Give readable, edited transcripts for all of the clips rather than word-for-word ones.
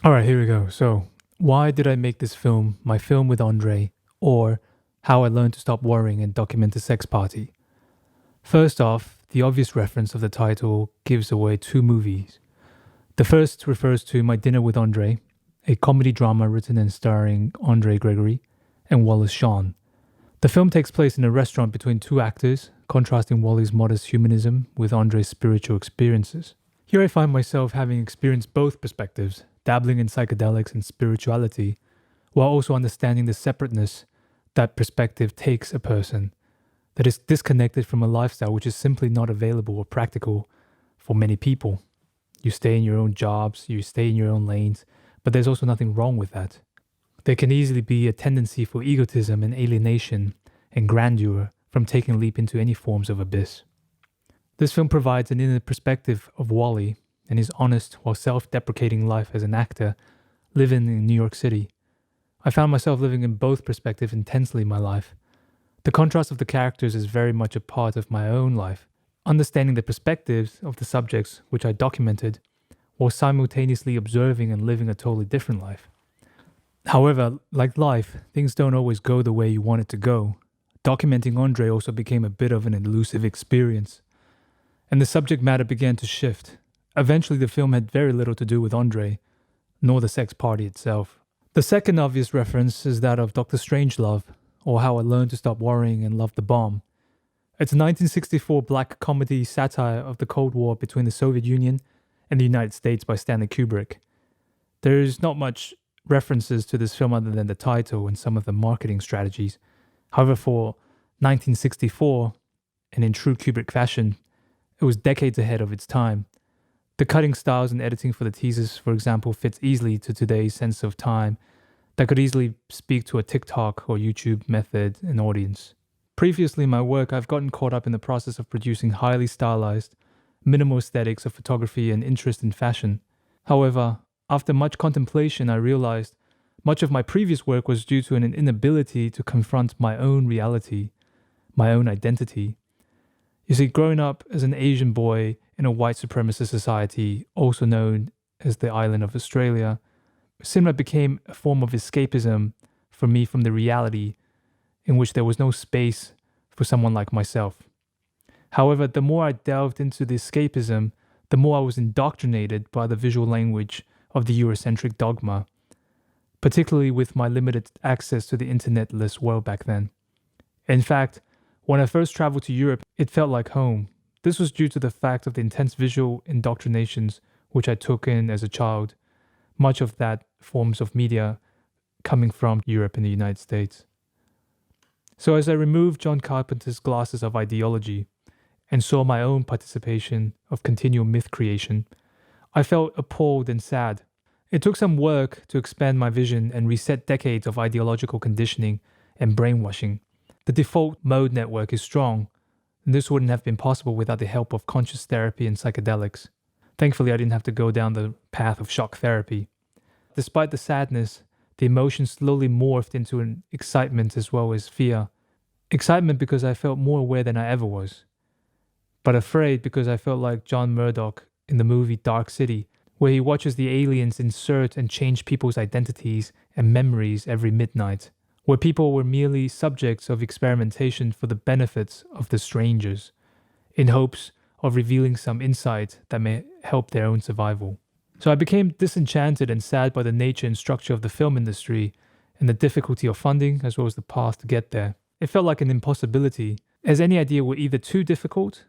Alright, here we go. So, why did I make this film, My Film with Andrei, or How I Learned to Stop Worrying and Document a Sex Party? First off, the obvious reference of the title gives away two movies. The first refers to My Dinner with Andrei, a comedy drama written and starring Andrei Gregory and Wallace Shawn. The film takes place in a restaurant between two actors, contrasting Wally's modest humanism with Andrei's spiritual experiences. Here I find myself having experienced both perspectives, dabbling in psychedelics and spirituality, while also understanding the separateness that perspective takes a person, that is disconnected from a lifestyle which is simply not available or practical for many people. You stay in your own jobs, you stay in your own lanes, but there's also nothing wrong with that. There can easily be a tendency for egotism and alienation and grandeur from taking a leap into any forms of abyss. This film provides an inner perspective of Wally and his honest while self-deprecating life as an actor living in New York City. I found myself living in both perspectives intensely in my life. The contrast of the characters is very much a part of my own life. Understanding the perspectives of the subjects which I documented while simultaneously observing and living a totally different life. However, like life, things don't always go the way you want it to go. Documenting Andrei also became a bit of an elusive experience, and the subject matter began to shift. Eventually, the film had very little to do with Andrei, nor the sex party itself. The second obvious reference is that of Dr. Strangelove, or How I Learned to Stop Worrying and Love the Bomb. It's a 1964 black comedy satire of the Cold War between the Soviet Union and the United States by Stanley Kubrick. There's not much references to this film other than the title and some of the marketing strategies. However, for 1964, and in true Kubrick fashion, it was decades ahead of its time. The cutting styles and editing for the teasers, for example, fits easily to today's sense of time that could easily speak to a TikTok or YouTube method and audience. Previously in my work, I've gotten caught up in the process of producing highly stylized, minimal aesthetics of photography and interest in fashion. However, after much contemplation, I realized much of my previous work was due to an inability to confront my own reality, my own identity. You see, growing up as an Asian boy in a white supremacist society, also known as the island of Australia, cinema became a form of escapism for me from the reality in which there was no space for someone like myself. However, the more I delved into the escapism, the more I was indoctrinated by the visual language of the Eurocentric dogma, particularly with my limited access to the internetless world back then. In fact, when I first traveled to Europe, it felt like home. This was due to the fact of the intense visual indoctrinations which I took in as a child, much of that forms of media coming from Europe and the United States. So as I removed John Carpenter's glasses of ideology and saw my own participation of continual myth creation, I felt appalled and sad. It took some work to expand my vision and reset decades of ideological conditioning and brainwashing. The default mode network is strong, and this wouldn't have been possible without the help of conscious therapy and psychedelics. Thankfully, I didn't have to go down the path of shock therapy. Despite the sadness, the emotion slowly morphed into an excitement as well as fear. Excitement because I felt more aware than I ever was, but afraid because I felt like John Murdoch in the movie Dark City, where he watches the aliens insert and change people's identities and memories every midnight, where people were merely subjects of experimentation for the benefits of the strangers, in hopes of revealing some insight that may help their own survival. So I became disenchanted and sad by the nature and structure of the film industry and the difficulty of funding as well as the path to get there. It felt like an impossibility, as any idea were either too difficult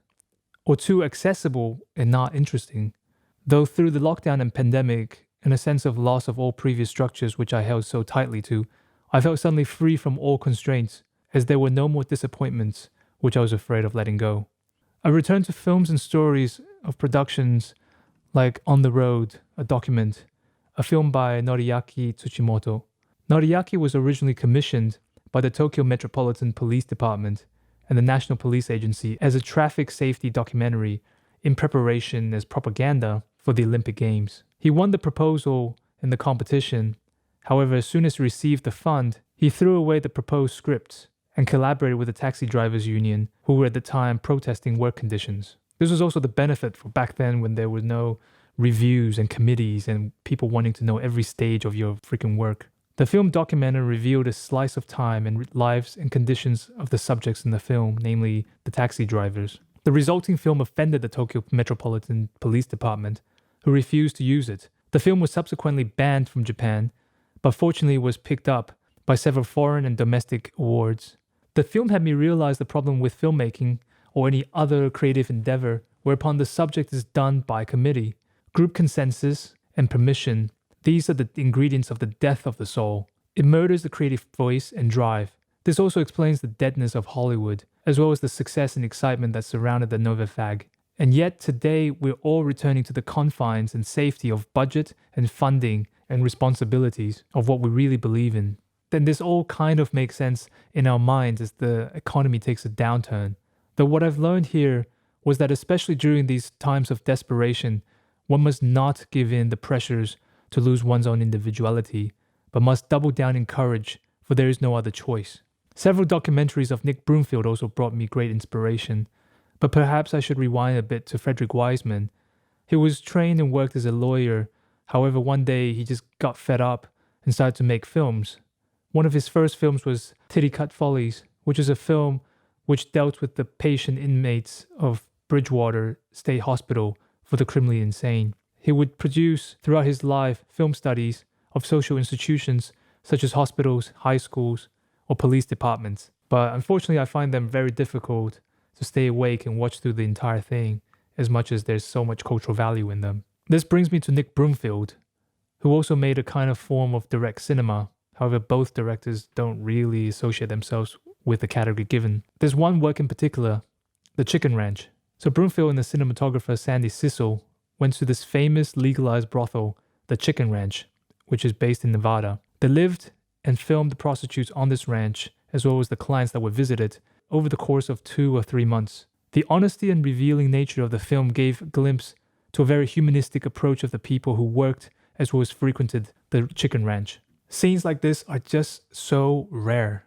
or too accessible and not interesting. Though through the lockdown and pandemic, and a sense of loss of all previous structures which I held so tightly to, I felt suddenly free from all constraints, as there were no more disappointments which I was afraid of letting go. I returned to films and stories of productions like On the Road, a document, a film by Noriaki Tsuchimoto. Noriaki was originally commissioned by the Tokyo Metropolitan Police Department and the National Police Agency as a traffic safety documentary in preparation as propaganda for the Olympic Games. He won the proposal in the competition. However, as soon as he received the fund, he threw away the proposed script and collaborated with the taxi drivers union, who were at the time protesting work conditions. This was also the benefit for back then when there was no reviews and committees and people wanting to know every stage of your freaking work. The film documented and revealed a slice of time and lives and conditions of the subjects in the film, namely the taxi drivers. The resulting film offended the Tokyo Metropolitan Police Department, who refused to use it. The film was subsequently banned from Japan, but fortunately was picked up by several foreign and domestic awards. The film had me realize the problem with filmmaking or any other creative endeavor whereupon the subject is done by committee, group consensus, and permission. These are the ingredients of the death of the soul. It murders the creative voice and drive. This also explains the deadness of Hollywood, as well as the success and excitement that surrounded the Nova Fag. And yet today we're all returning to the confines and safety of budget and funding and responsibilities of what we really believe in. Then this all kind of makes sense in our minds as the economy takes a downturn. Though what I've learned here was that especially during these times of desperation, one must not give in the pressures to lose one's own individuality, but must double down in courage, for there is no other choice. Several documentaries of Nick Broomfield also brought me great inspiration, but perhaps I should rewind a bit to Frederick Wiseman. He was trained and worked as a lawyer. However, one day he just got fed up and started to make films. One of his first films was Titty Cut Follies, which is a film which dealt with the patient inmates of Bridgewater State Hospital for the criminally insane. He would produce throughout his life film studies of social institutions such as hospitals, high schools, or police departments. But unfortunately, I find them very difficult to stay awake and watch through the entire thing, as much as there's so much cultural value in them. This brings me to Nick Broomfield, who also made a kind of form of direct cinema. However, both directors don't really associate themselves with the category given. There's one work in particular, The Chicken Ranch. So Broomfield and the cinematographer Sandy Sissel went to this famous legalized brothel, The Chicken Ranch, which is based in Nevada. They lived and filmed the prostitutes on this ranch, as well as the clients that were visited, over the course of 2 or 3 months. The honesty and revealing nature of the film gave a glimpse to a very humanistic approach of the people who worked as well as frequented the chicken ranch. Scenes like this are just so rare,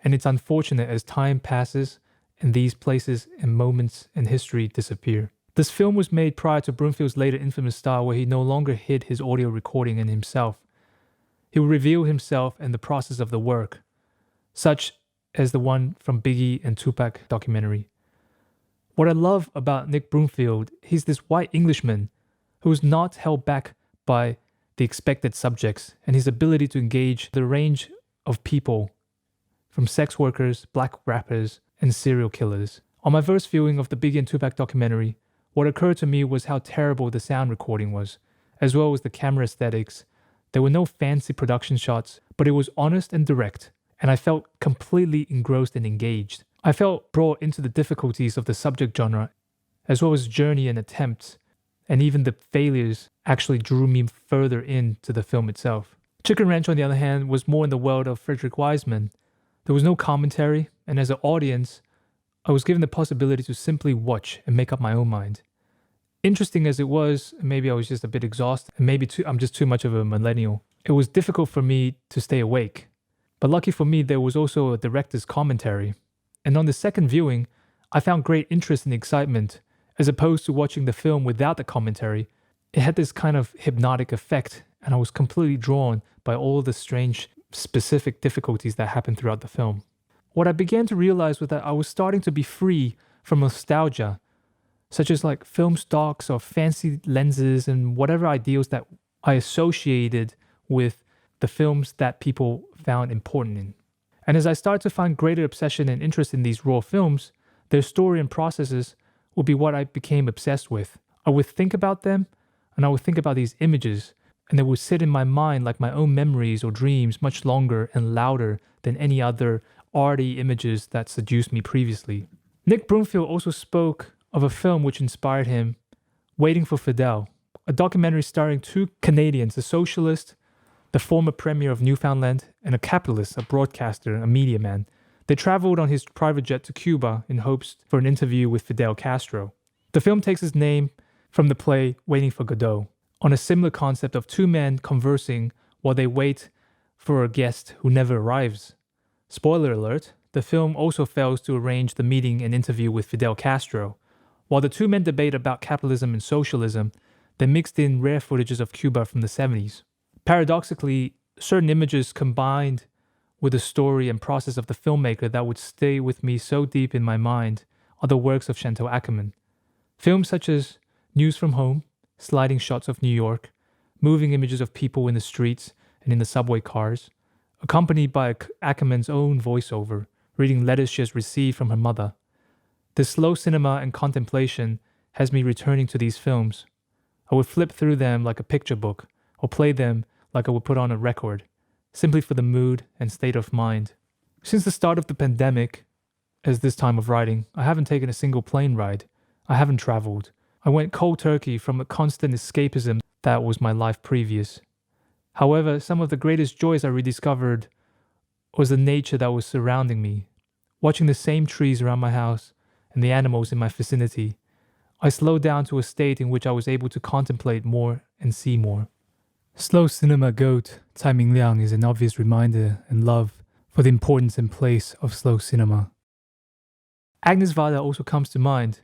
and it's unfortunate as time passes and these places and moments in history disappear. This film was made prior to Broomfield's later infamous style where he no longer hid his audio recording in himself. He would reveal himself and the process of the work, such as the one from Biggie and Tupac documentary. What I love about Nick Broomfield, he's this white Englishman who is not held back by the expected subjects and his ability to engage the range of people, from sex workers, black rappers, and serial killers. On my first viewing of the Biggie and Tupac documentary, what occurred to me was how terrible the sound recording was, as well as the camera aesthetics. There were no fancy production shots, but it was honest and direct, and I felt completely engrossed and engaged. I felt brought into the difficulties of the subject genre, as well as journey and attempts, and even the failures actually drew me further into the film itself. Chicken Ranch, on the other hand, was more in the world of Frederick Wiseman. There was no commentary, and as an audience, I was given the possibility to simply watch and make up my own mind. Interesting as it was, maybe I was just a bit exhausted, and maybe I'm just too much of a millennial. It was difficult for me to stay awake. But lucky for me, there was also a director's commentary. And on the second viewing, I found great interest and excitement. As opposed to watching the film without the commentary, it had this kind of hypnotic effect, and I was completely drawn by all the strange, specific difficulties that happened throughout the film. What I began to realize was that I was starting to be free from nostalgia, such as like film stocks or fancy lenses and whatever ideals that I associated with the films that people found important in. And as I started to find greater obsession and interest in these raw films, their story and processes would be what I became obsessed with. I would think about them, and I would think about these images, and they would sit in my mind like my own memories or dreams, much longer and louder than any other arty images that seduced me previously. Nick Broomfield also spoke of a film which inspired him, Waiting for Fidel, a documentary starring 2 Canadians, a socialist, the former premier of Newfoundland, and a capitalist, a broadcaster, a media man. They traveled on his private jet to Cuba in hopes for an interview with Fidel Castro. The film takes its name from the play Waiting for Godot, on a similar concept of 2 men conversing while they wait for a guest who never arrives. Spoiler alert, the film also fails to arrange the meeting and interview with Fidel Castro. While the 2 men debate about capitalism and socialism, they mixed in rare footages of Cuba from the 70s. Paradoxically, certain images combined with the story and process of the filmmaker that would stay with me so deep in my mind are the works of Chantal Akerman. Films such as News from Home, sliding shots of New York, moving images of people in the streets and in the subway cars, accompanied by Akerman's own voiceover, reading letters she has received from her mother. The slow cinema and contemplation has me returning to these films. I would flip through them like a picture book, or play them like I would put on a record, simply for the mood and state of mind. Since the start of the pandemic, as this time of writing, I haven't taken a single plane ride. I haven't traveled. I went cold turkey from a constant escapism that was my life previous. However, some of the greatest joys I rediscovered was the nature that was surrounding me. Watching the same trees around my house and the animals in my vicinity, I slowed down to a state in which I was able to contemplate more and see more. Slow cinema goat Tsai Ming-liang is an obvious reminder and love for the importance and place of slow cinema. Agnes Varda also comes to mind.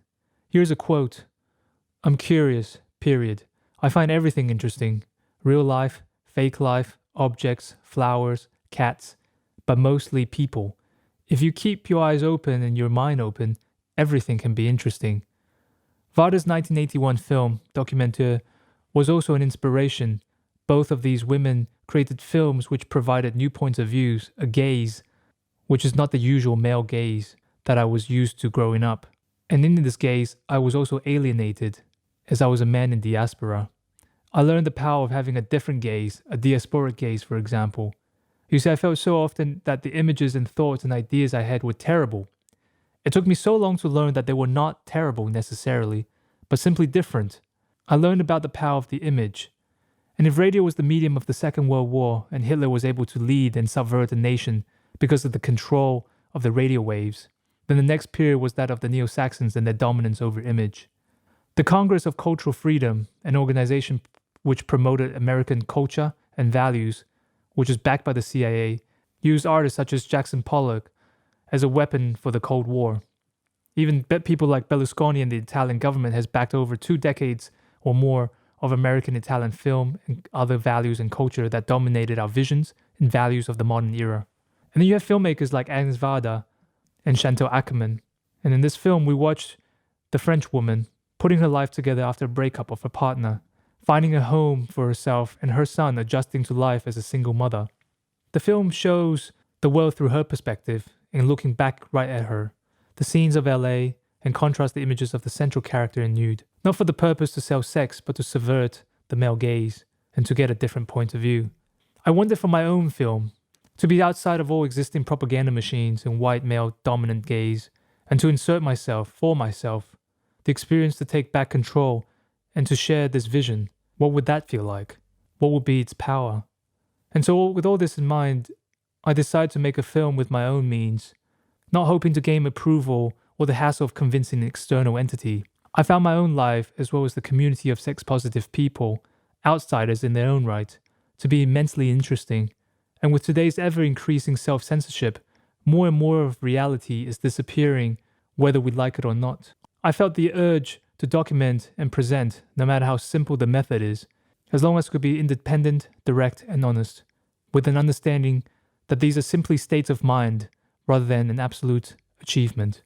Here's a quote. "I'm curious, period. I find everything interesting. Real life, fake life, objects, flowers, cats, but mostly people. If you keep your eyes open and your mind open, everything can be interesting." Varda's 1981 film, Documentaire, was also an inspiration. Both of these women created films which provided new points of views, a gaze, which is not the usual male gaze that I was used to growing up. And in this gaze, I was also alienated, as I was a man in diaspora. I learned the power of having a different gaze, a diasporic gaze, for example. You see, I felt so often that the images and thoughts and ideas I had were terrible. It took me so long to learn that they were not terrible necessarily, but simply different. I learned about the power of the image. And if radio was the medium of the Second World War and Hitler was able to lead and subvert a nation because of the control of the radio waves, then the next period was that of the Neo-Saxons and their dominance over image. The Congress of Cultural Freedom, an organization which promoted American culture and values, which was backed by the CIA, used artists such as Jackson Pollock as a weapon for the Cold War. Even people like Berlusconi and the Italian government has backed over 2 decades or more of American Italian film and other values and culture that dominated our visions and values of the modern era. And then you have filmmakers like Agnes Varda and Chantal Akerman. And in this film, we watched the French woman putting her life together after a breakup of her partner, finding a home for herself and her son adjusting to life as a single mother. The film shows the world through her perspective and looking back right at her. The scenes of LA and contrast the images of the central character in nude, not for the purpose to sell sex, but to subvert the male gaze and to get a different point of view. I wonder for my own film, to be outside of all existing propaganda machines and white male dominant gaze, and to insert myself, for myself, the experience to take back control and to share this vision. What would that feel like? What would be its power? And so with all this in mind, I decided to make a film with my own means, not hoping to gain approval or the hassle of convincing an external entity. I found my own life, as well as the community of sex-positive people, outsiders in their own right, to be immensely interesting. And with today's ever-increasing self-censorship, more and more of reality is disappearing, whether we like it or not. I felt the urge to document and present, no matter how simple the method is, as long as it could be independent, direct, and honest, with an understanding that these are simply states of mind rather than an absolute achievement.